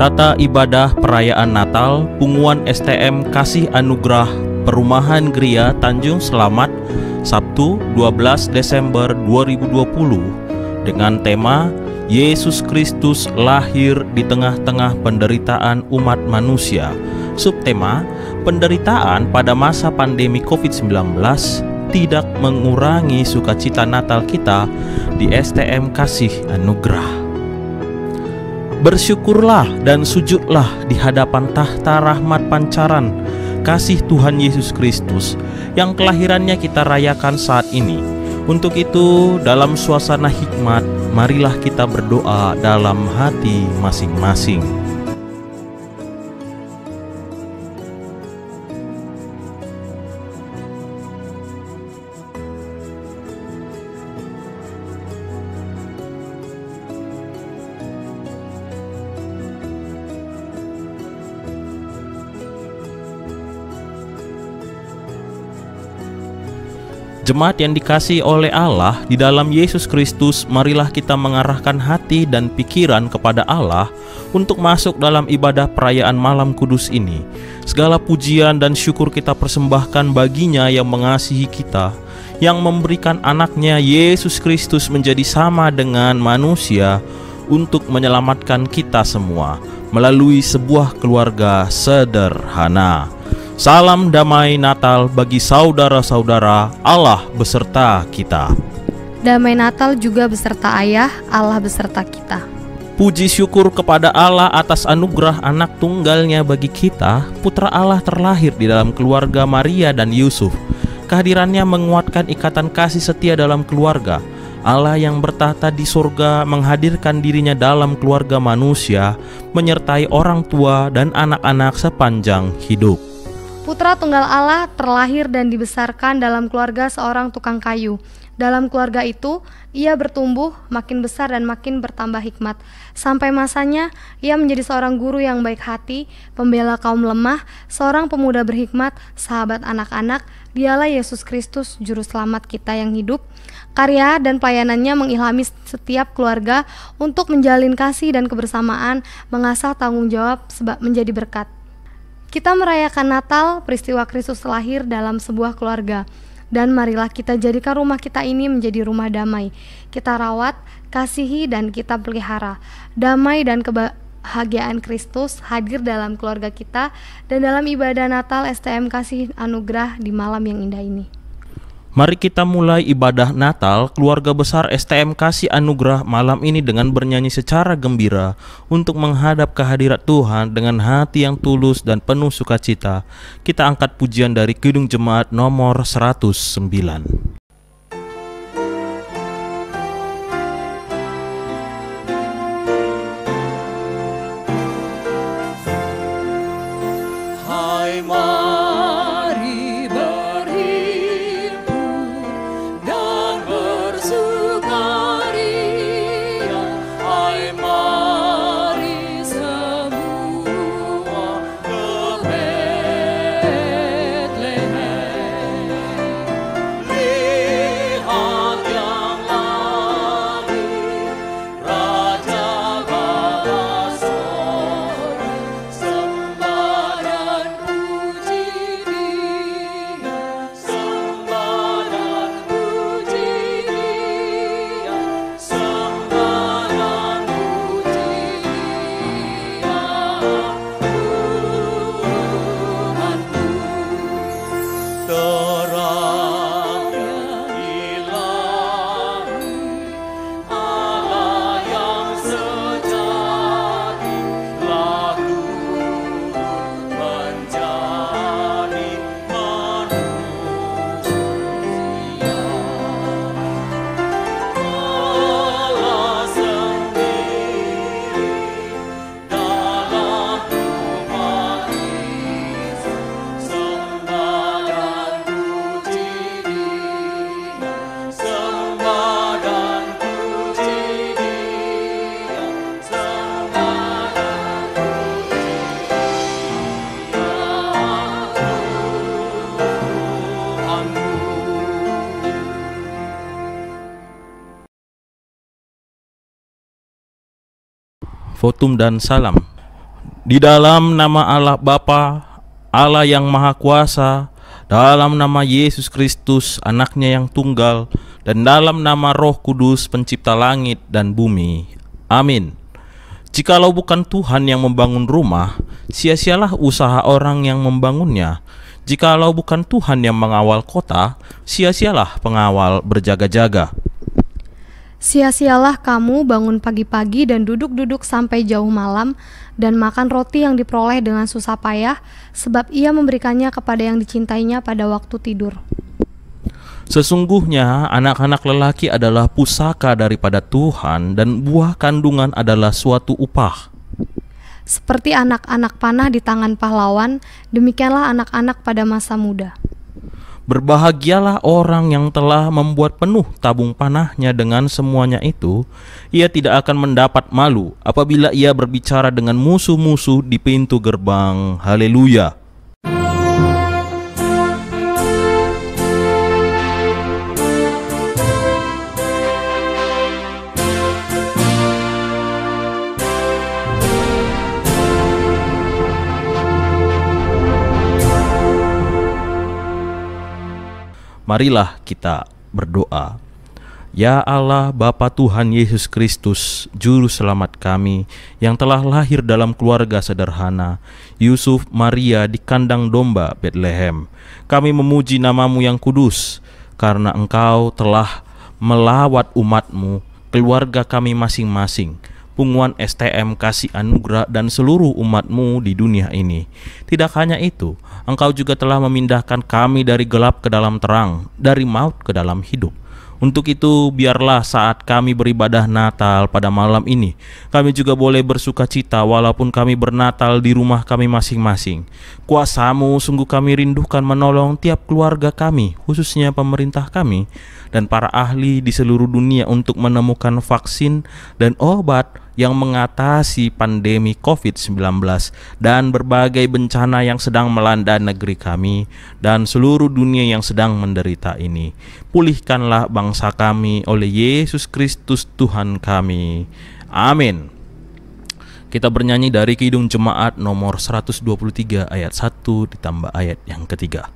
Tata ibadah perayaan Natal Punguan STM Kasih Anugerah Perumahan Gria Tanjung Selamat Sabtu 12 Desember 2020 dengan tema Yesus Kristus lahir di tengah-tengah penderitaan umat manusia. Subtema, penderitaan pada masa pandemi COVID-19 tidak mengurangi sukacita Natal kita di STM Kasih Anugerah. Bersyukurlah dan sujudlah di hadapan tahta rahmat pancaran kasih Tuhan Yesus Kristus yang kelahirannya kita rayakan saat ini. Untuk itu, dalam suasana hikmat, marilah kita berdoa dalam hati masing-masing. Jemaat yang dikasihi oleh Allah di dalam Yesus Kristus, marilah kita mengarahkan hati dan pikiran kepada Allah untuk masuk dalam ibadah perayaan malam kudus ini. Segala pujian dan syukur kita persembahkan baginya yang mengasihi kita, yang memberikan anaknya Yesus Kristus menjadi sama dengan manusia untuk menyelamatkan kita semua melalui sebuah keluarga sederhana. Salam damai Natal bagi saudara-saudara, Allah beserta kita. Damai Natal juga beserta Ayah, Allah beserta kita. Puji syukur kepada Allah atas anugerah anak tunggalnya bagi kita. Putra Allah terlahir di dalam keluarga Maria dan Yusuf. Kehadirannya menguatkan ikatan kasih setia dalam keluarga. Allah yang bertahta di surga menghadirkan dirinya dalam keluarga manusia, menyertai orang tua dan anak-anak sepanjang hidup. Putra Tunggal Allah terlahir dan dibesarkan dalam keluarga seorang tukang kayu. Dalam keluarga itu, ia bertumbuh makin besar dan makin bertambah hikmat. Sampai masanya, ia menjadi seorang guru yang baik hati, pembela kaum lemah, seorang pemuda berhikmat, sahabat anak-anak. Dialah Yesus Kristus, Juru Selamat kita yang hidup. Karya dan pelayanannya mengilhami setiap keluarga untuk menjalin kasih dan kebersamaan, mengasah tanggung jawab sebab menjadi berkat. Kita merayakan Natal, peristiwa Kristus lahir dalam sebuah keluarga. Dan marilah kita jadikan rumah kita ini menjadi rumah damai. Kita rawat, kasihi, dan kita pelihara. Damai dan kebahagiaan Kristus hadir dalam keluarga kita dan dalam ibadah Natal STM Kasih Anugerah di malam yang indah ini. Mari kita mulai ibadah Natal keluarga besar STM Kasih Anugerah malam ini dengan bernyanyi secara gembira untuk menghadap kehadirat Tuhan dengan hati yang tulus dan penuh sukacita. Kita angkat pujian dari Kidung Jemaat nomor 109. Votum dan salam. Di dalam nama Allah Bapa, Allah yang Maha Kuasa, dalam nama Yesus Kristus, Anaknya yang tunggal, dan dalam nama Roh Kudus, Pencipta langit dan bumi. Amin. Jikalau bukan Tuhan yang membangun rumah, sia-sialah usaha orang yang membangunnya. Jikalau bukan Tuhan yang mengawal kota, sia-sialah pengawal berjaga-jaga. Sia-sialah kamu bangun pagi-pagi dan duduk-duduk sampai jauh malam, dan makan roti yang diperoleh dengan susah payah, sebab ia memberikannya kepada yang dicintainya pada waktu tidur. Sesungguhnya anak-anak lelaki adalah pusaka daripada Tuhan, dan buah kandungan adalah suatu upah. Seperti anak-anak panah di tangan pahlawan, demikianlah anak-anak pada masa muda. Berbahagialah orang yang telah membuat penuh tabung panahnya dengan semuanya itu. Ia tidak akan mendapat malu apabila ia berbicara dengan musuh-musuh di pintu gerbang. Haleluya. Marilah kita berdoa. Ya Allah, Bapa Tuhan Yesus Kristus, Juru Selamat kami, yang telah lahir dalam keluarga sederhana, Yusuf Maria di kandang domba Bethlehem. Kami memuji nama-Mu yang kudus, karena Engkau telah melawat umat-Mu, keluarga kami masing-masing, punguan STM kasih anugerah dan seluruh umat-Mu di dunia ini. Tidak hanya itu, Engkau juga telah memindahkan kami dari gelap ke dalam terang, dari maut ke dalam hidup. Untuk itu, biarlah saat kami beribadah Natal pada malam ini, kami juga boleh bersuka cita walaupun kami bernatal di rumah kami masing-masing. Kuasa-Mu sungguh kami rindukan menolong tiap keluarga kami, khususnya pemerintah kami, dan para ahli di seluruh dunia untuk menemukan vaksin dan obat yang mengatasi pandemi COVID-19 dan berbagai bencana yang sedang melanda negeri kami dan seluruh dunia yang sedang menderita ini. Pulihkanlah bangsa kami oleh Yesus Kristus Tuhan kami. Amin. Kita bernyanyi dari Kidung Jemaat nomor 123 ayat 1 ditambah ayat yang ketiga.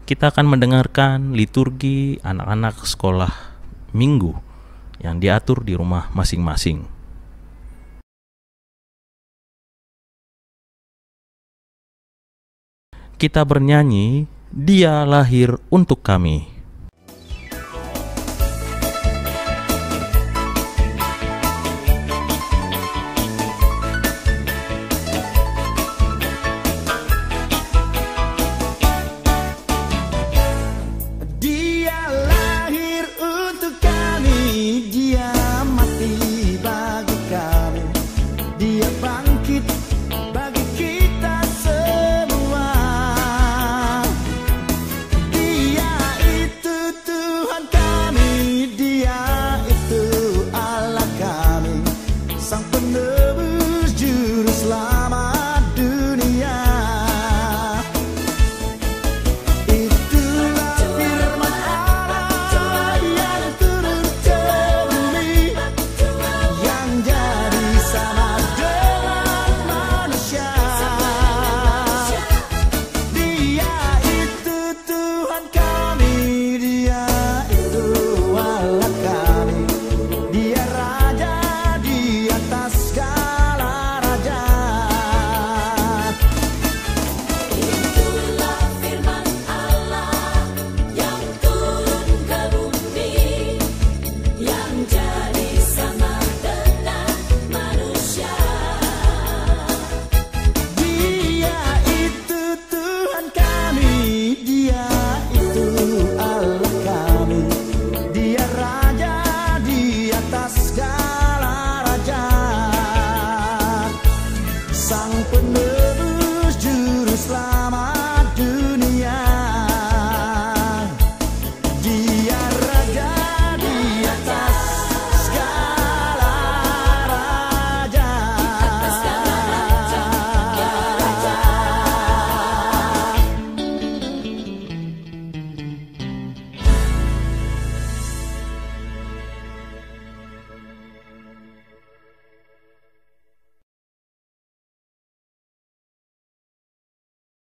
Kita akan mendengarkan liturgi anak-anak sekolah minggu yang diatur di rumah masing-masing. Kita bernyanyi, Dia lahir untuk kami.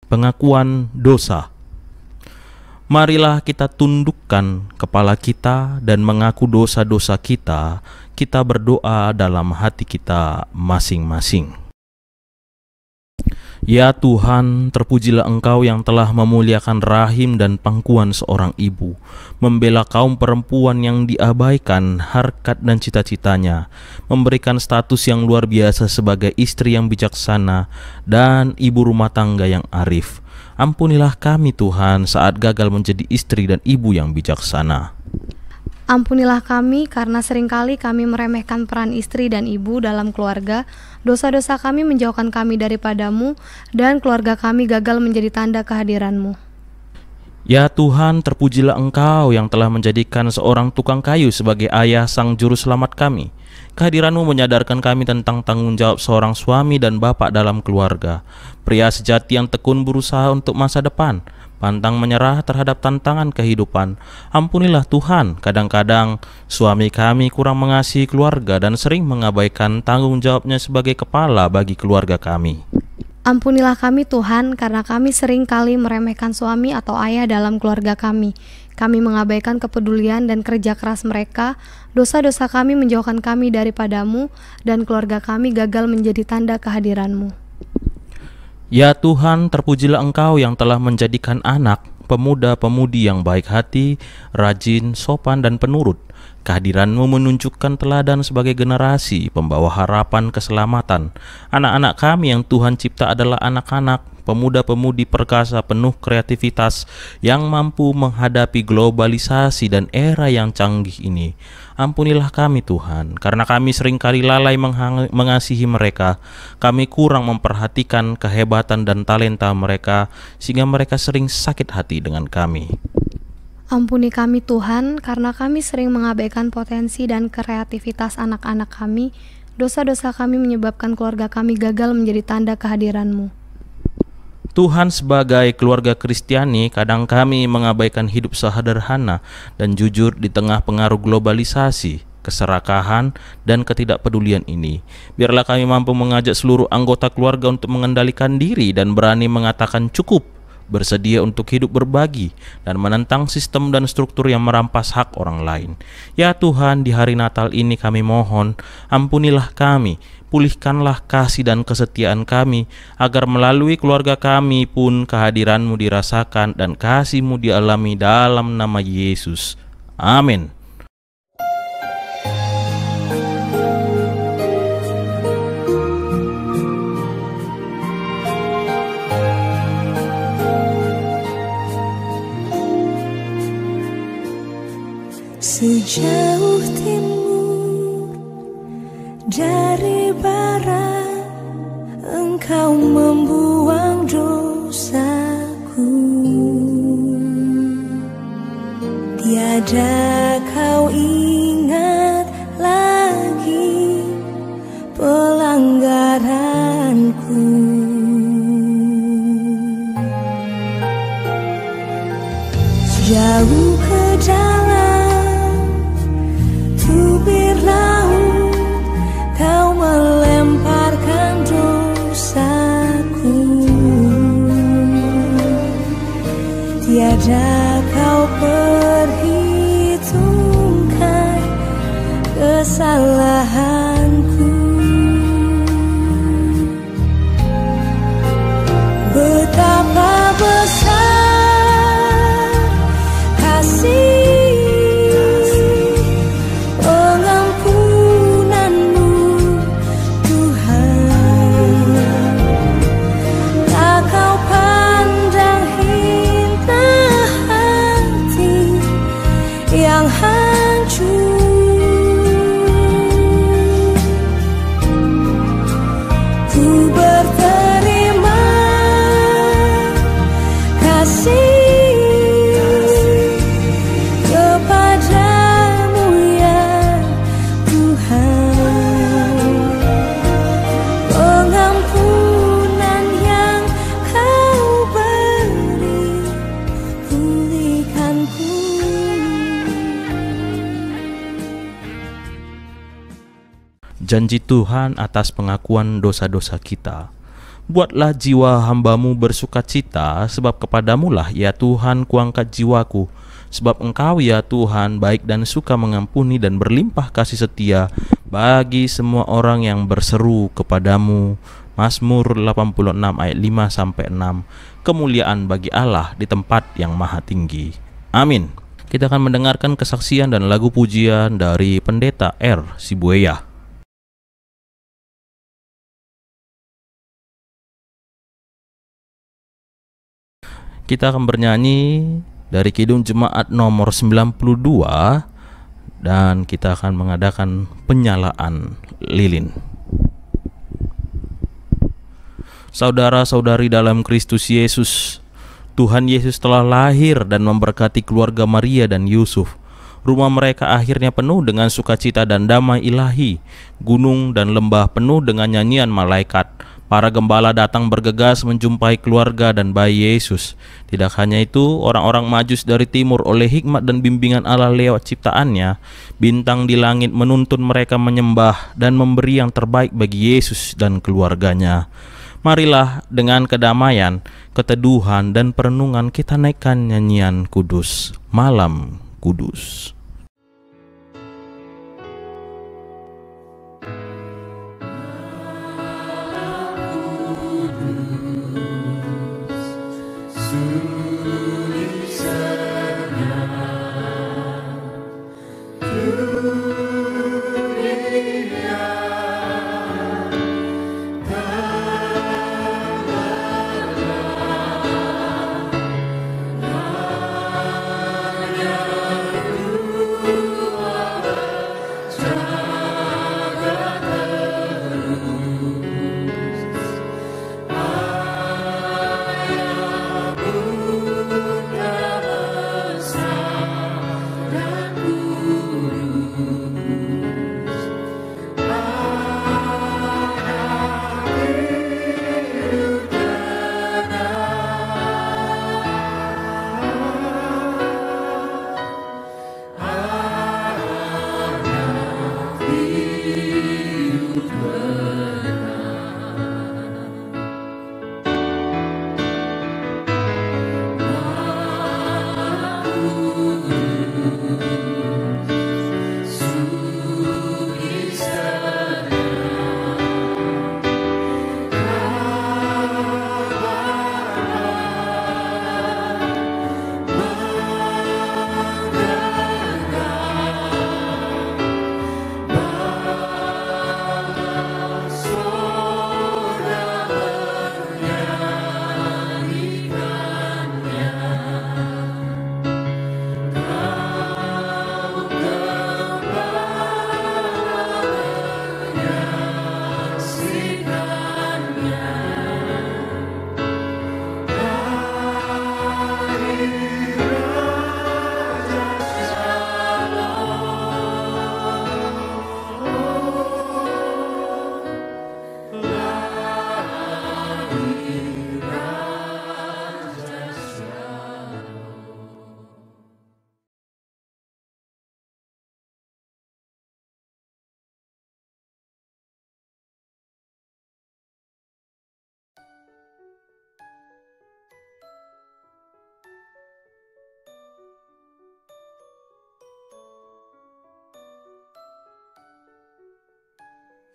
Pengakuan dosa. Marilah kita tundukkan kepala kita dan mengaku dosa-dosa kita. Kita berdoa dalam hati kita masing-masing. Ya Tuhan, terpujilah Engkau yang telah memuliakan rahim dan pangkuan seorang ibu, membela kaum perempuan yang diabaikan harkat dan cita-citanya, memberikan status yang luar biasa sebagai istri yang bijaksana dan ibu rumah tangga yang arif. Ampunilah kami Tuhan saat gagal menjadi istri dan ibu yang bijaksana. Ampunilah kami karena seringkali kami meremehkan peran istri dan ibu dalam keluarga. Dosa-dosa kami menjauhkan kami daripadamu, dan keluarga kami gagal menjadi tanda kehadiran-Mu. Ya Tuhan, terpujilah Engkau yang telah menjadikan seorang tukang kayu sebagai ayah sang juru selamat kami. Kehadiran-Mu menyadarkan kami tentang tanggung jawab seorang suami dan bapak dalam keluarga. Pria sejati yang tekun berusaha untuk masa depan, pantang menyerah terhadap tantangan kehidupan. Ampunilah Tuhan, kadang-kadang suami kami kurang mengasihi keluarga dan sering mengabaikan tanggung jawabnya sebagai kepala bagi keluarga kami. Ampunilah kami Tuhan, karena kami sering kali meremehkan suami atau ayah dalam keluarga kami. Kami mengabaikan kepedulian dan kerja keras mereka. Dosa-dosa kami menjauhkan kami daripadamu, dan keluarga kami gagal menjadi tanda kehadiran-Mu. Ya Tuhan, terpujilah Engkau yang telah menjadikan anak, pemuda-pemudi yang baik hati, rajin, sopan, dan penurut. Kehadiran-Mu menunjukkan teladan sebagai generasi pembawa harapan keselamatan. Anak-anak kami yang Tuhan cipta adalah anak-anak, pemuda-pemudi perkasa penuh kreativitas yang mampu menghadapi globalisasi dan era yang canggih ini. Ampunilah kami Tuhan, karena kami seringkali lalai mengasihi mereka. Kami kurang memperhatikan kehebatan dan talenta mereka, sehingga mereka sering sakit hati dengan kami. Ampuni kami Tuhan, karena kami sering mengabaikan potensi dan kreativitas anak-anak kami. Dosa-dosa kami menyebabkan keluarga kami gagal menjadi tanda kehadiran-Mu. Tuhan, sebagai keluarga Kristiani, kadang kami mengabaikan hidup sederhana dan jujur di tengah pengaruh globalisasi, keserakahan, dan ketidakpedulian ini. Biarlah kami mampu mengajak seluruh anggota keluarga untuk mengendalikan diri dan berani mengatakan cukup, bersedia untuk hidup berbagi, dan menentang sistem dan struktur yang merampas hak orang lain. Ya Tuhan, di hari Natal ini kami mohon, ampunilah kami, pulihkanlah kasih dan kesetiaan kami, agar melalui keluarga kami pun kehadiran-Mu dirasakan dan kasih-Mu dialami dalam nama Yesus. Amin. Sejauh timur dari barat, Engkau membuang dosaku. Tiada Kau ingat lagi pelanggaranku. Jauh ke dalam tubir laut, Kau melemparkan dosaku. Tiada Kau perhitungkan kesalahanku. Betapa besar kasih pengampunan-Mu, Tuhan. Tak Kau pandang hina hati yang hancur. Ku berterima kasih kepadamu ya Tuhan. Pengampunan yang Kau beri, pulihkanku. Janji Tuhan atas pengakuan dosa-dosa kita. Buatlah jiwa hambamu bersukacita, sebab kepadamulah ya Tuhan kuangkat jiwaku. Sebab Engkau ya Tuhan baik dan suka mengampuni dan berlimpah kasih setia bagi semua orang yang berseru kepadamu. Mazmur 86 ayat 5-6. Kemuliaan bagi Allah di tempat yang maha tinggi. Amin. Kita akan mendengarkan kesaksian dan lagu pujian dari Pendeta R. Sibueya. Kita akan bernyanyi dari Kidung Jemaat nomor 92 dan kita akan mengadakan penyalaan lilin. Saudara-saudari dalam Kristus Yesus, Tuhan Yesus telah lahir dan memberkati keluarga Maria dan Yusuf. Rumah mereka akhirnya penuh dengan sukacita dan damai ilahi. Gunung dan lembah penuh dengan nyanyian malaikat. Para gembala datang bergegas menjumpai keluarga dan bayi Yesus. Tidak hanya itu, orang-orang Majus dari timur oleh hikmat dan bimbingan Allah lewat ciptaannya, bintang di langit menuntun mereka menyembah dan memberi yang terbaik bagi Yesus dan keluarganya. Marilah dengan kedamaian, keteduhan dan perenungan kita naikkan nyanyian kudus, Malam Kudus.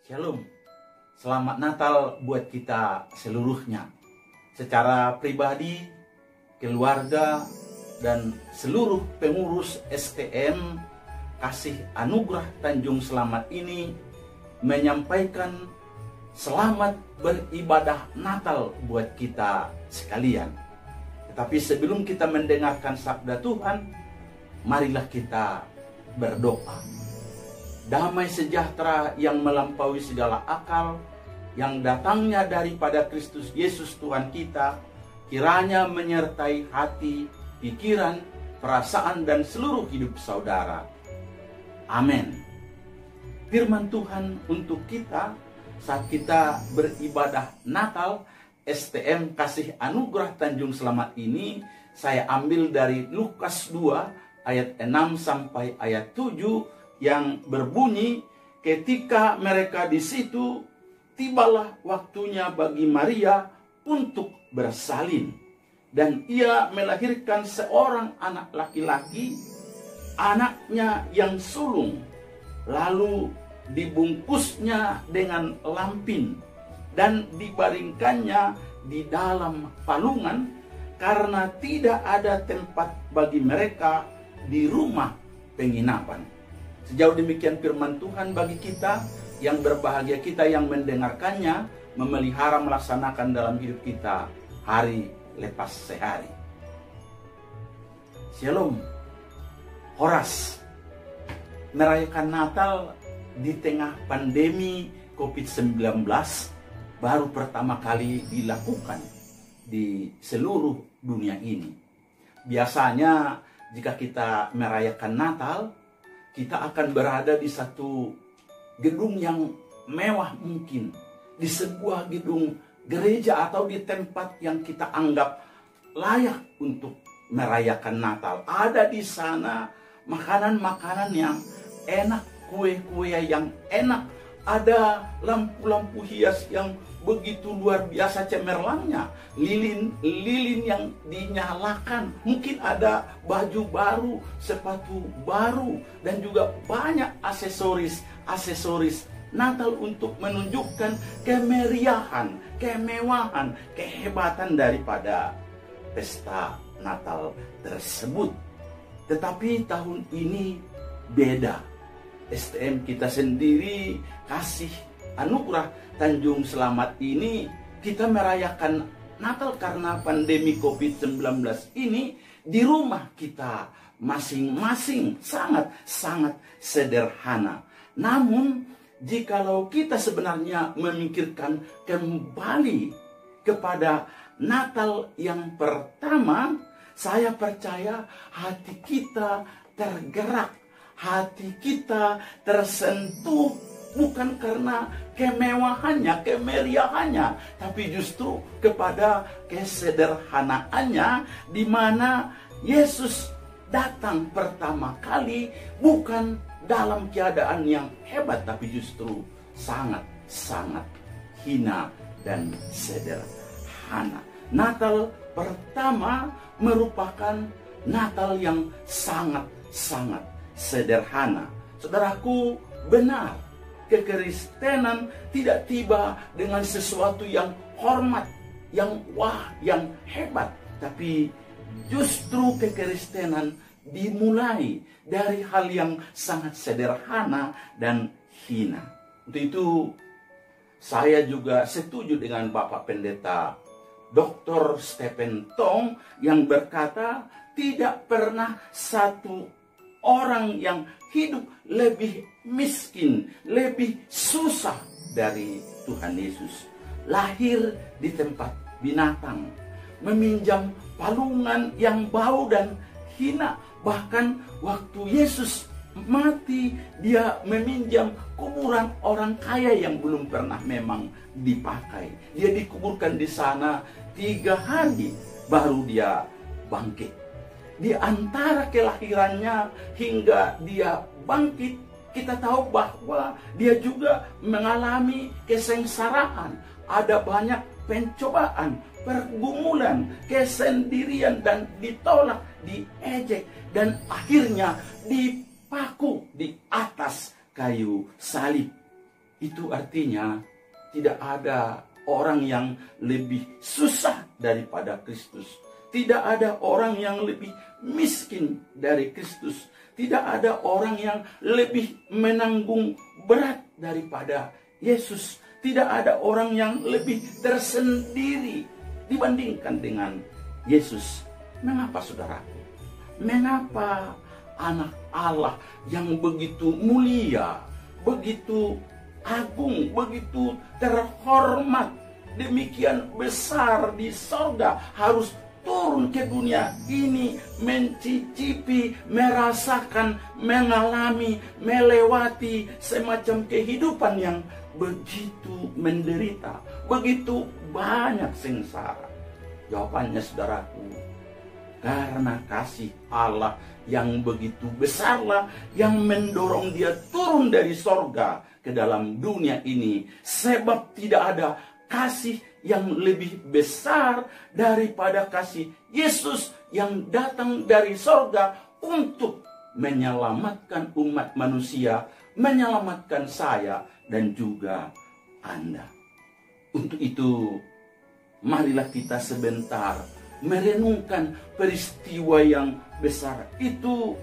Shalom, selamat Natal buat kita seluruhnya. Secara pribadi, keluarga, dan seluruh pengurus STM Kasih Anugerah Tanjung Selamat ini menyampaikan selamat beribadah Natal buat kita sekalian. Tetapi sebelum kita mendengarkan sabda Tuhan, marilah kita berdoa. Damai sejahtera yang melampaui segala akal, yang datangnya daripada Kristus Yesus Tuhan kita, kiranya menyertai hati, pikiran, perasaan, dan seluruh hidup saudara. Amin. Firman Tuhan untuk kita saat kita beribadah Natal STM Kasih Anugerah Tanjung Selamat ini, saya ambil dari Lukas 2 ayat 6 sampai ayat 7 yang berbunyi, ketika mereka di situ, tibalah waktunya bagi Maria untuk bersalin. Dan ia melahirkan seorang anak laki-laki, anaknya yang sulung. Lalu dibungkusnya dengan lampin dan dibaringkannya di dalam palungan karena tidak ada tempat bagi mereka di rumah penginapan. Sejauh demikian firman Tuhan bagi kita, yang berbahagia kita yang mendengarkannya, memelihara melaksanakan dalam hidup kita hari lepas sehari. Shalom. Horas merayakan Natal di tengah pandemi COVID-19 baru pertama kali dilakukan di seluruh dunia ini. Biasanya jika kita merayakan Natal, kita akan berada di satu gedung yang mewah mungkin, di sebuah gedung gereja atau di tempat yang kita anggap layak untuk merayakan Natal. Ada di sana makanan-makanan yang enak, kue-kue yang enak, ada lampu-lampu hias yang begitu luar biasa cemerlangnya, lilin-lilin yang dinyalakan, mungkin ada baju baru, sepatu baru, dan juga banyak aksesoris Natal untuk menunjukkan kemeriahan, kemewahan, kehebatan daripada pesta Natal tersebut. Tetapi tahun ini beda. STM kita sendiri kasih anugerah Tanjung Selamat ini, kita merayakan Natal karena pandemi COVID-19 ini di rumah kita masing-masing, sangat sederhana. Namun jikalau kita sebenarnya memikirkan kembali kepada Natal yang pertama, saya percaya hati kita tergerak, hati kita tersentuh, bukan karena kemewahannya, kemeriahannya, tapi justru kepada kesederhanaannya, di mana Yesus datang pertama kali bukan dalam keadaan yang hebat, tapi justru sangat hina dan sederhana. Natal pertama merupakan Natal yang sangat sederhana. Saudaraku, benar, kekristenan tidak tiba dengan sesuatu yang hormat, yang wah, yang hebat, tapi justru kekristenan dimulai dari hal yang sangat sederhana dan hina. Untuk itu saya juga setuju dengan Bapak Pendeta Dr. Stephen Tong yang berkata, tidak pernah satu orang yang hidup lebih miskin, lebih susah dari Tuhan Yesus. Lahir di tempat binatang, meminjam palungan yang bau dan hina. Bahkan waktu Yesus mati, dia meminjam kuburan orang kaya yang belum pernah memang dipakai. Dia dikuburkan di sana 3 hari baru dia bangkit. Di antara kelahirannya hingga dia bangkit, kita tahu bahwa dia juga mengalami kesengsaraan. Ada banyak pencobaan, pergumulan, kesendirian, dan ditolak, diejek, dan akhirnya dipaku di atas kayu salib. Itu artinya tidak ada orang yang lebih susah daripada Kristus. Tidak ada orang yang lebih miskin dari Kristus. Tidak ada orang yang lebih menanggung berat daripada Yesus. Tidak ada orang yang lebih tersendiri dibandingkan dengan Yesus. Mengapa, saudaraku? Mengapa anak Allah yang begitu mulia, begitu agung, begitu terhormat, demikian besar di sorga, harus turun ke dunia ini, mencicipi, merasakan, mengalami, melewati semacam kehidupan yang begitu menderita, begitu banyak sengsara? Jawabannya, saudaraku, karena kasih Allah yang begitu besarlah yang mendorong dia turun dari sorga ke dalam dunia ini, sebab tidak ada kasih yang lebih besar daripada kasih Yesus yang datang dari sorga untuk menyelamatkan umat manusia, menyelamatkan saya dan juga Anda. Untuk itu, marilah kita sebentar merenungkan peristiwa yang besar itu,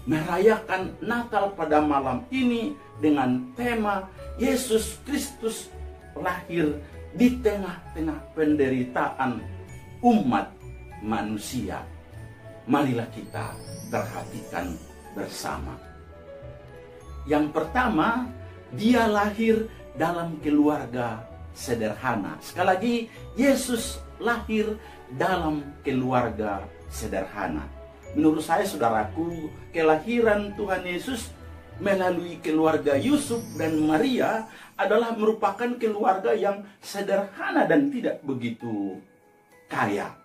merayakan Natal pada malam ini dengan tema Yesus Kristus lahir di tengah-tengah penderitaan umat manusia. Marilah kita perhatikan bersama. Yang pertama, dia lahir dalam keluarga sederhana. Sekali lagi, Yesus lahir dalam keluarga sederhana. Menurut saya, saudaraku, kelahiran Tuhan Yesus melalui keluarga Yusuf dan Maria adalah merupakan keluarga yang sederhana dan tidak begitu kaya.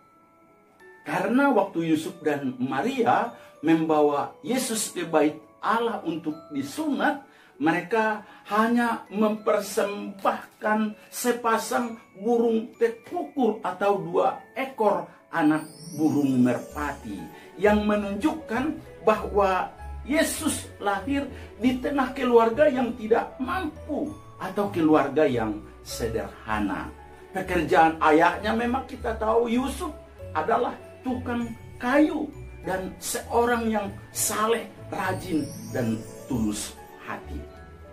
Karena waktu Yusuf dan Maria membawa Yesus ke bait Allah untuk disunat, mereka hanya mempersembahkan sepasang burung tekukur atau 2 ekor anak burung merpati, yang menunjukkan bahwa Yesus lahir di tengah keluarga yang tidak mampu atau keluarga yang sederhana. Pekerjaan ayahnya memang kita tahu, Yusuf adalah tukang kayu dan seorang yang saleh, rajin, dan tulus hati.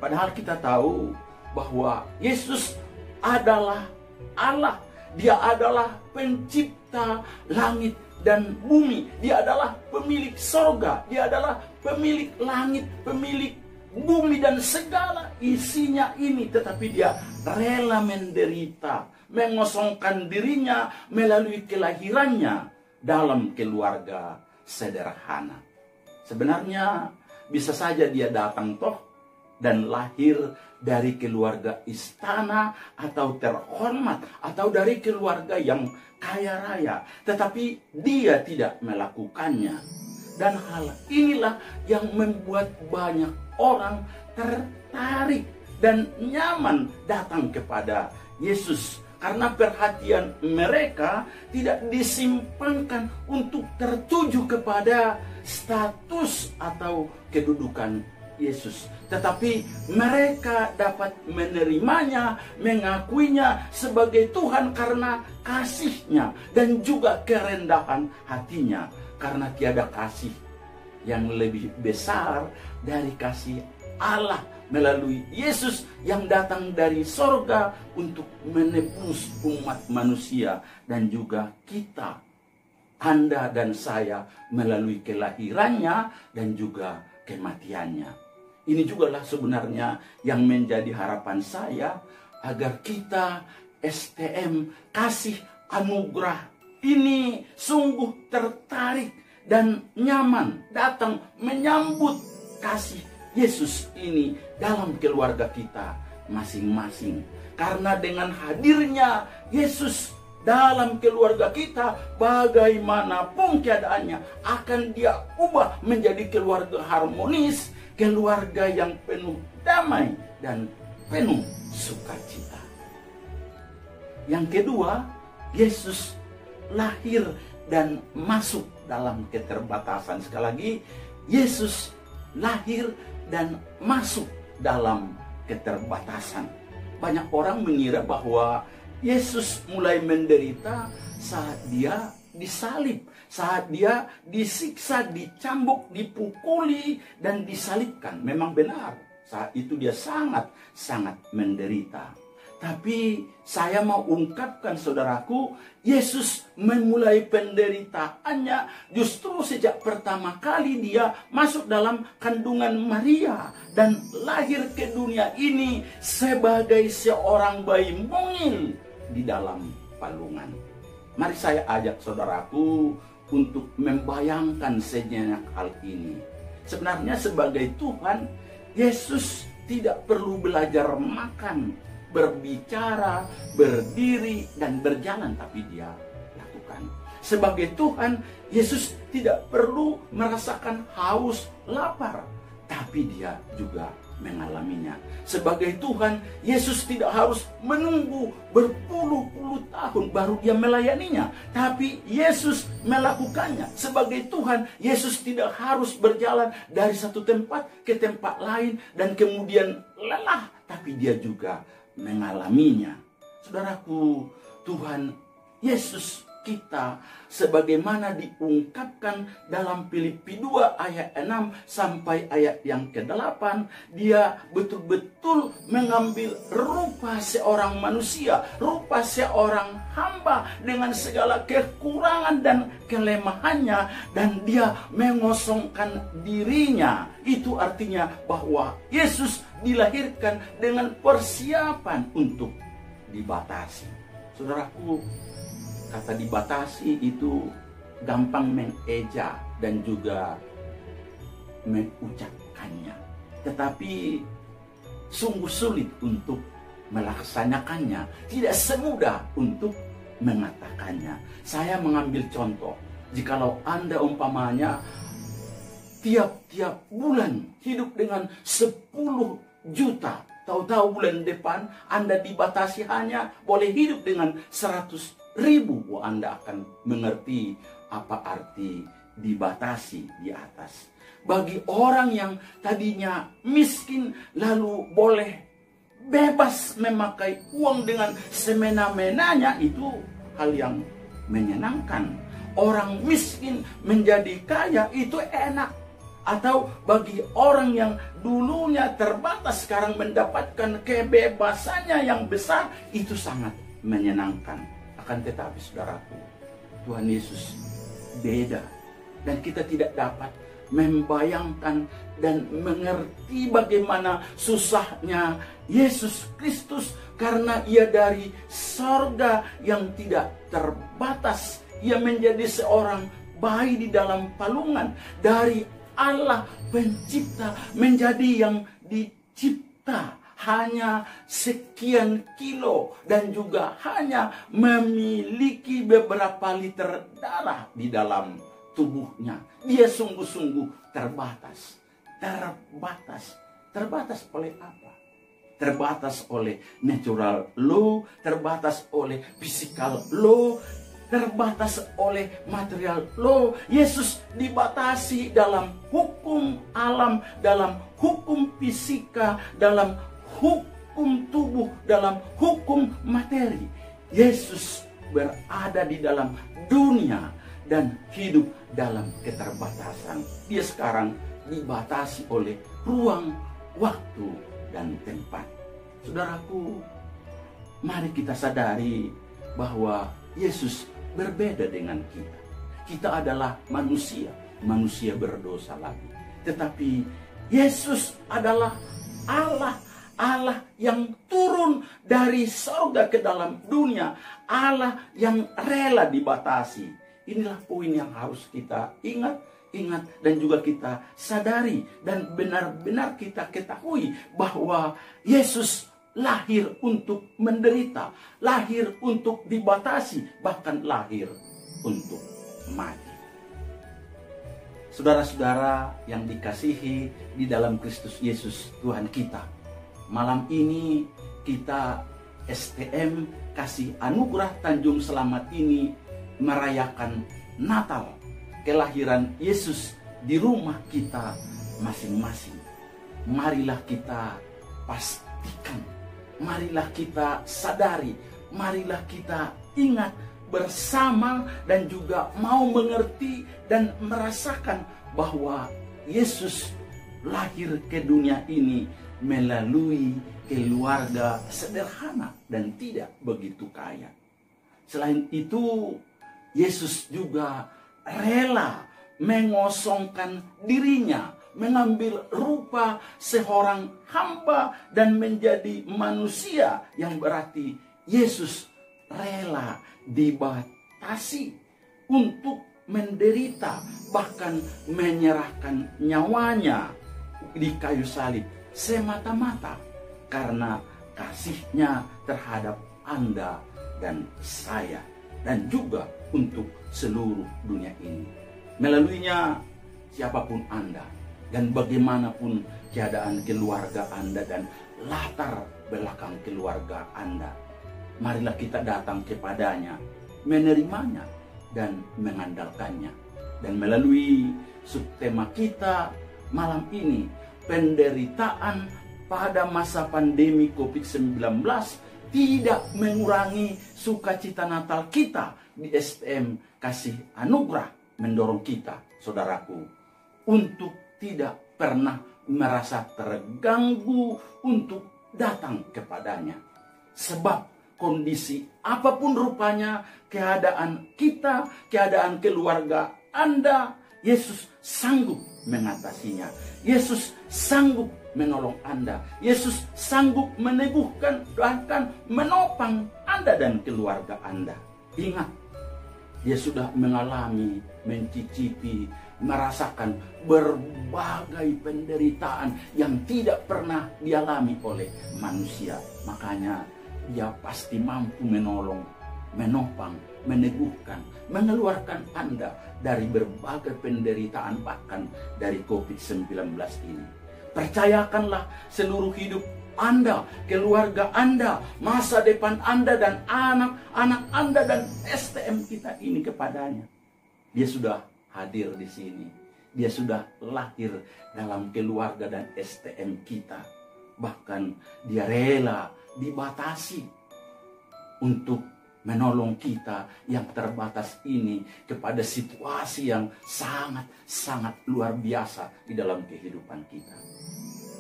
Padahal kita tahu bahwa Yesus adalah Allah. Dia adalah pencipta langit dan bumi. Dia adalah pemilik sorga. Dia adalah pemilik langit, pemilik bumi dan segala isinya ini. Tetapi dia rela menderita, mengosongkan dirinya melalui kelahirannya dalam keluarga sederhana. Sebenarnya bisa saja dia datang toh dan lahir dari keluarga istana atau terhormat atau dari keluarga yang kaya raya, tetapi dia tidak melakukannya. Dan hal inilah yang membuat banyak orang tertarik dan nyaman datang kepada Yesus, karena perhatian mereka tidak disimpangkan untuk tertuju kepada status atau kedudukan Yesus, tetapi mereka dapat menerimanya, mengakuinya sebagai Tuhan karena kasih-Nya dan juga kerendahan hatinya, karena tiada kasih yang lebih besar dari kasih Allah melalui Yesus yang datang dari sorga untuk menebus umat manusia dan juga kita, Anda dan saya, melalui kelahirannya dan juga kematiannya. Ini jugalah sebenarnya yang menjadi harapan saya, agar kita STM kasih anugerah ini sungguh tertarik dan nyaman datang menyambut kasih Yesus ini dalam keluarga kita masing-masing. Karena dengan hadirnya Yesus dalam keluarga kita, bagaimanapun keadaannya, akan Dia ubah menjadi keluarga harmonis, keluarga yang penuh damai dan penuh sukacita. Yang kedua, Yesus lahir dan masuk dalam keterbatasan. Sekali lagi, Yesus lahir dan masuk dalam keterbatasan. Banyak orang mengira bahwa Yesus mulai menderita saat Dia disalib, saat Dia disiksa, dicambuk, dipukuli, dan disalibkan. Memang benar, saat itu Dia sangat menderita. Tapi saya mau ungkapkan, saudaraku, Yesus memulai penderitaannya justru sejak pertama kali Dia masuk dalam kandungan Maria dan lahir ke dunia ini sebagai seorang bayi mungil di dalam palungan. Mari saya ajak saudaraku untuk membayangkan sejenak hal ini. Sebenarnya sebagai Tuhan, Yesus tidak perlu belajar makan, berbicara, berdiri, dan berjalan, tapi Dia lakukan. Sebagai Tuhan, Yesus tidak perlu merasakan haus, lapar, tapi tapi dia juga mengalaminya. Sebagai Tuhan, Yesus tidak harus menunggu berpuluh-puluh tahun baru dia melayaninya, tapi Yesus melakukannya. Sebagai Tuhan, Yesus tidak harus berjalan dari satu tempat ke tempat lain dan kemudian lelah, tapi dia juga mengalaminya. Saudaraku, Tuhan Yesus kita sebagaimana diungkapkan dalam Filipi 2 ayat 6 sampai ayat yang ke-8, dia betul-betul mengambil rupa seorang manusia, rupa seorang hamba dengan segala kekurangan dan kelemahannya, dan dia mengosongkan dirinya. Itu artinya bahwa Yesus dilahirkan dengan persiapan untuk dibatasi. Saudaraku, kata dibatasi itu gampang mengeja dan juga mengucapkannya, tetapi sungguh sulit untuk melaksanakannya. Tidak semudah untuk mengatakannya. Saya mengambil contoh, jikalau Anda umpamanya tiap-tiap bulan hidup dengan 10 juta, tahu-tahu bulan depan Anda dibatasi hanya boleh hidup dengan 100.000, Anda akan mengerti apa arti dibatasi di atas. Bagi orang yang tadinya miskin lalu boleh bebas memakai uang dengan semena-menanya, itu hal yang menyenangkan. Orang miskin menjadi kaya itu enak. Atau bagi orang yang dulunya terbatas sekarang mendapatkan kebebasannya yang besar, itu sangat menyenangkan. Akan tetapi saudaraku, Tuhan Yesus beda, dan kita tidak dapat membayangkan dan mengerti bagaimana susahnya Yesus Kristus, karena ia dari sorga yang tidak terbatas. Ia menjadi seorang bayi di dalam palungan, dari Allah pencipta menjadi yang dicipta, hanya sekian kilo dan juga hanya memiliki beberapa liter darah di dalam tubuhnya. Dia sungguh-sungguh terbatas. Terbatas oleh apa? Terbatas oleh natural law, terbatas oleh physical law, terbatas oleh material law. Yesus dibatasi dalam hukum alam, dalam hukum fisika, dalam hukum tubuh, dalam hukum materi. Yesus berada di dalam dunia dan hidup dalam keterbatasan. Dia sekarang dibatasi oleh ruang, waktu, dan tempat. Saudaraku, mari kita sadari bahwa Yesus berbeda dengan kita. Kita adalah manusia berdosa lagi. Tetapi Yesus adalah Allah yang turun dari sorga ke dalam dunia, Allah yang rela dibatasi. Inilah poin yang harus kita ingat dan juga kita sadari, dan benar-benar kita ketahui bahwa Yesus lahir untuk menderita, lahir untuk dibatasi, bahkan lahir untuk mati. Saudara-saudara yang dikasihi di dalam Kristus Yesus Tuhan kita, malam ini kita STM Kasih Anugerah Tanjung Selamat ini merayakan Natal, kelahiran Yesus di rumah kita masing-masing. Marilah kita pastikan, marilah kita sadari, marilah kita ingat bersama dan juga mau mengerti dan merasakan bahwa Yesus lahir ke dunia ini melalui keluarga sederhana dan tidak begitu kaya. Selain itu, Yesus juga rela mengosongkan dirinya, mengambil rupa seorang hamba dan menjadi manusia, yang berarti Yesus rela dibatasi untuk menderita, bahkan menyerahkan nyawanya di kayu salib semata-mata karena kasihnya terhadap Anda dan saya, dan juga untuk seluruh dunia ini. Melaluinya, siapapun Anda, Dan bagaimanapun keadaan keluarga Anda dan latar belakang keluarga Anda, marilah kita datang kepadanya, menerimanya dan mengandalkannya. Dan melalui subtema kita malam ini, penderitaan pada masa pandemi COVID-19 tidak mengurangi sukacita Natal kita di STM Kasih Anugerah, mendorong kita, saudaraku, untuk tidak pernah merasa terganggu untuk datang kepadanya. Sebab kondisi apapun rupanya keadaan kita, keadaan keluarga Anda, Yesus sanggup mengatasinya. Yesus sanggup menolong Anda. Yesus sanggup meneguhkan, bahkan menopang Anda dan keluarga Anda. Ingat, Dia sudah mengalami, mencicipi, merasakan berbagai penderitaan yang tidak pernah dialami oleh manusia. Makanya Dia pasti mampu menolong, menopang, meneguhkan, mengeluarkan Anda dari berbagai penderitaan, bahkan dari COVID-19 ini. Percayakanlah seluruh hidup Anda, keluarga Anda, masa depan Anda dan anak-anak Anda dan STM kita ini kepadanya. Dia sudah hadir di sini. Dia sudah lahir dalam keluarga dan STM kita. Bahkan Dia rela dibatasi untuk menolong kita yang terbatas ini kepada situasi yang sangat-sangat luar biasa di dalam kehidupan kita.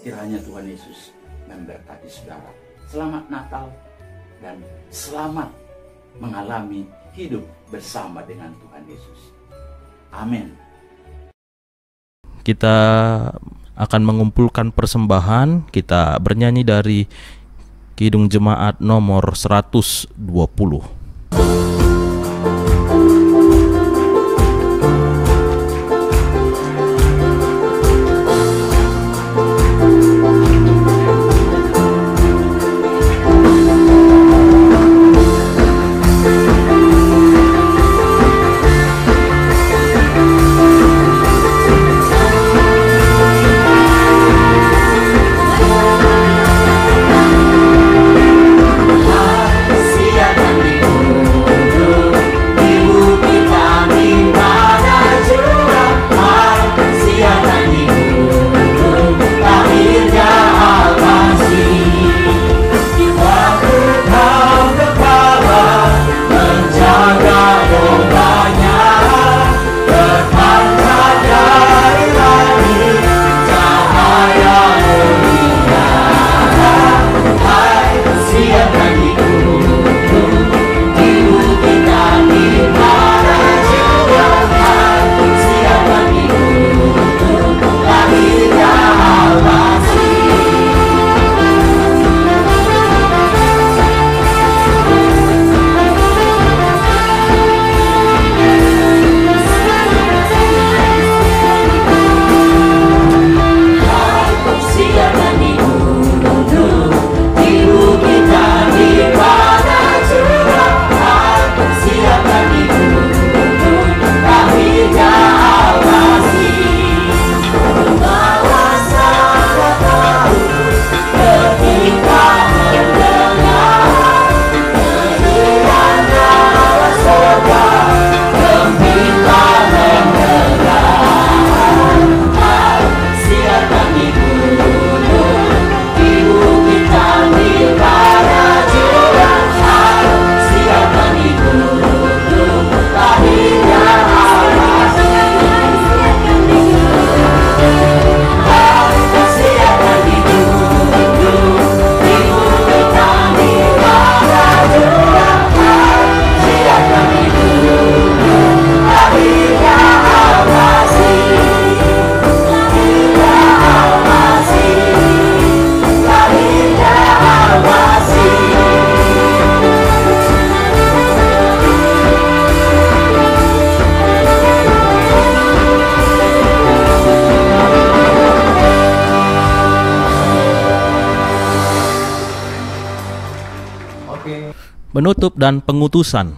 Kiranya Tuhan Yesus memberkati saudara. Selamat Natal dan selamat mengalami hidup bersama dengan Tuhan Yesus. Amin. Kita akan mengumpulkan persembahan. Kita bernyanyi dari Kidung Jemaat nomor 120. Penutup dan pengutusan.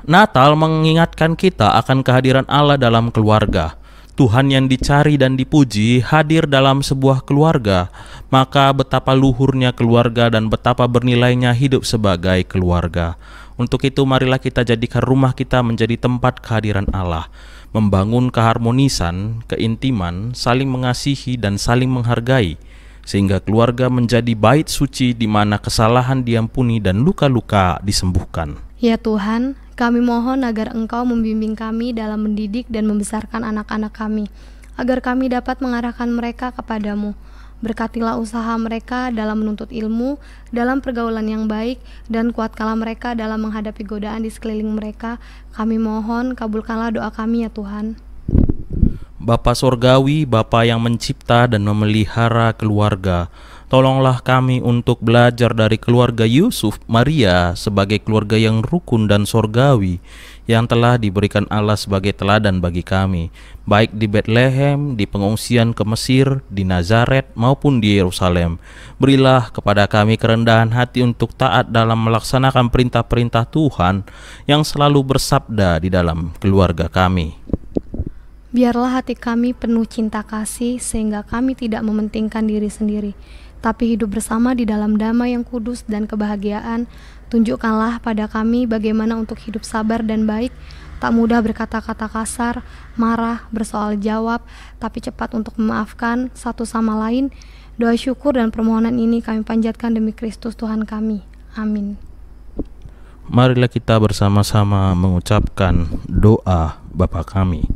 Natal mengingatkan kita akan kehadiran Allah dalam keluarga. Tuhan yang dicari dan dipuji hadir dalam sebuah keluarga, maka betapa luhurnya keluarga dan betapa bernilainya hidup sebagai keluarga. Untuk itu marilah kita jadikan rumah kita menjadi tempat kehadiran Allah, membangun keharmonisan, keintiman, saling mengasihi dan saling menghargai, sehingga keluarga menjadi bait suci di mana kesalahan diampuni dan luka-luka disembuhkan. Ya Tuhan, kami mohon agar Engkau membimbing kami dalam mendidik dan membesarkan anak-anak kami, agar kami dapat mengarahkan mereka kepadamu. Berkatilah usaha mereka dalam menuntut ilmu, dalam pergaulan yang baik, dan kuatkanlah mereka dalam menghadapi godaan di sekeliling mereka. Kami mohon, kabulkanlah doa kami ya Tuhan. Bapa Sorgawi, Bapa yang mencipta dan memelihara keluarga, tolonglah kami untuk belajar dari keluarga Yusuf Maria sebagai keluarga yang rukun dan sorgawi, yang telah diberikan Allah sebagai teladan bagi kami, baik di Betlehem, di pengungsian ke Mesir, di Nazaret, maupun di Yerusalem. Berilah kepada kami kerendahan hati untuk taat dalam melaksanakan perintah-perintah Tuhan yang selalu bersabda di dalam keluarga kami. Biarlah hati kami penuh cinta kasih, sehingga kami tidak mementingkan diri sendiri, tapi hidup bersama di dalam damai yang kudus dan kebahagiaan. Tunjukkanlah pada kami bagaimana untuk hidup sabar dan baik, tak mudah berkata-kata kasar, marah, bersoal jawab, tapi cepat untuk memaafkan satu sama lain. Doa syukur dan permohonan ini kami panjatkan demi Kristus Tuhan kami. Amin. Marilah kita bersama-sama mengucapkan doa Bapa kami.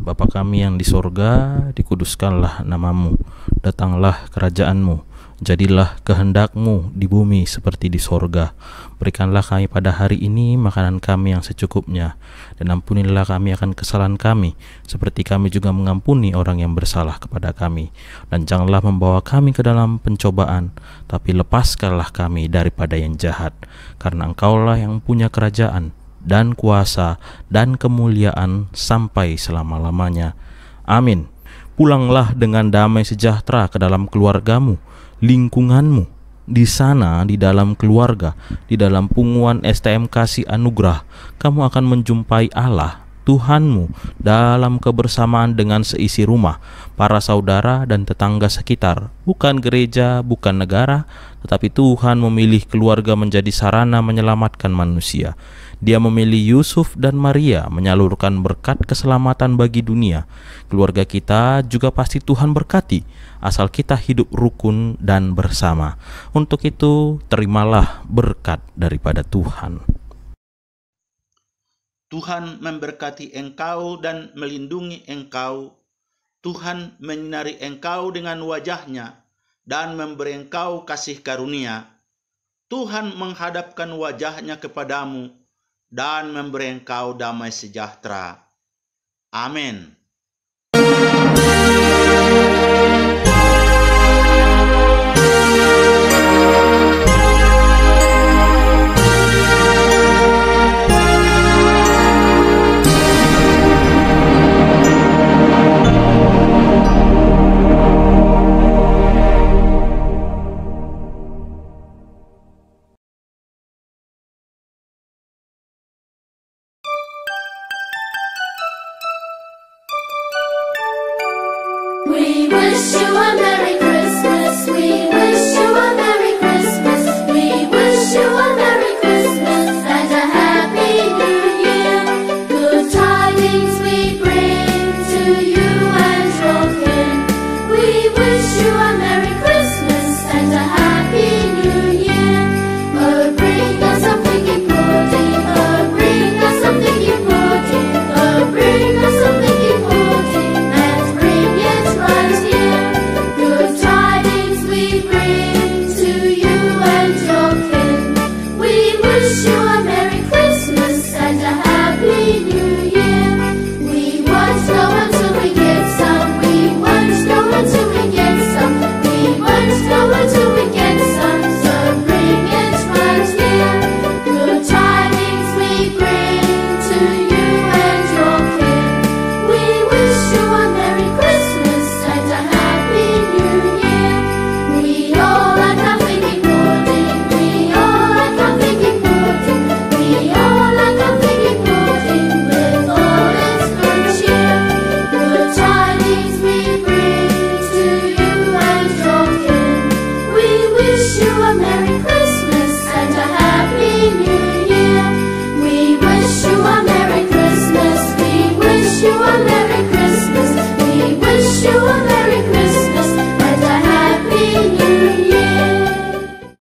Bapa kami yang di sorga, dikuduskanlah namamu, datanglah kerajaanmu, jadilah kehendakmu di bumi seperti di sorga. Berikanlah kami pada hari ini makanan kami yang secukupnya, dan ampunilah kami akan kesalahan kami, seperti kami juga mengampuni orang yang bersalah kepada kami. Dan janganlah membawa kami ke dalam pencobaan, tapi lepaskanlah kami daripada yang jahat, karena Engkaulah yang punya kerajaan, dan kuasa, dan kemuliaan sampai selama-lamanya. Amin. Pulanglah dengan damai sejahtera ke dalam keluargamu, lingkunganmu, di sana, di dalam keluarga, di dalam punguan STM Kasih Anugerah, kamu akan menjumpai Allah, Tuhanmu, dalam kebersamaan dengan seisi rumah, para saudara dan tetangga sekitar. Bukan gereja, bukan negara, tetapi Tuhan memilih keluarga menjadi sarana menyelamatkan manusia. Dia memilih Yusuf dan Maria menyalurkan berkat keselamatan bagi dunia. Keluarga kita juga pasti Tuhan berkati, asal kita hidup rukun dan bersama. Untuk itu, terimalah berkat daripada Tuhan. Tuhan memberkati engkau dan melindungi engkau. Tuhan menyinari engkau dengan wajah-Nya dan memberi engkau kasih karunia. Tuhan menghadapkan wajah-Nya kepadamu dan memberi engkau damai sejahtera. Amin.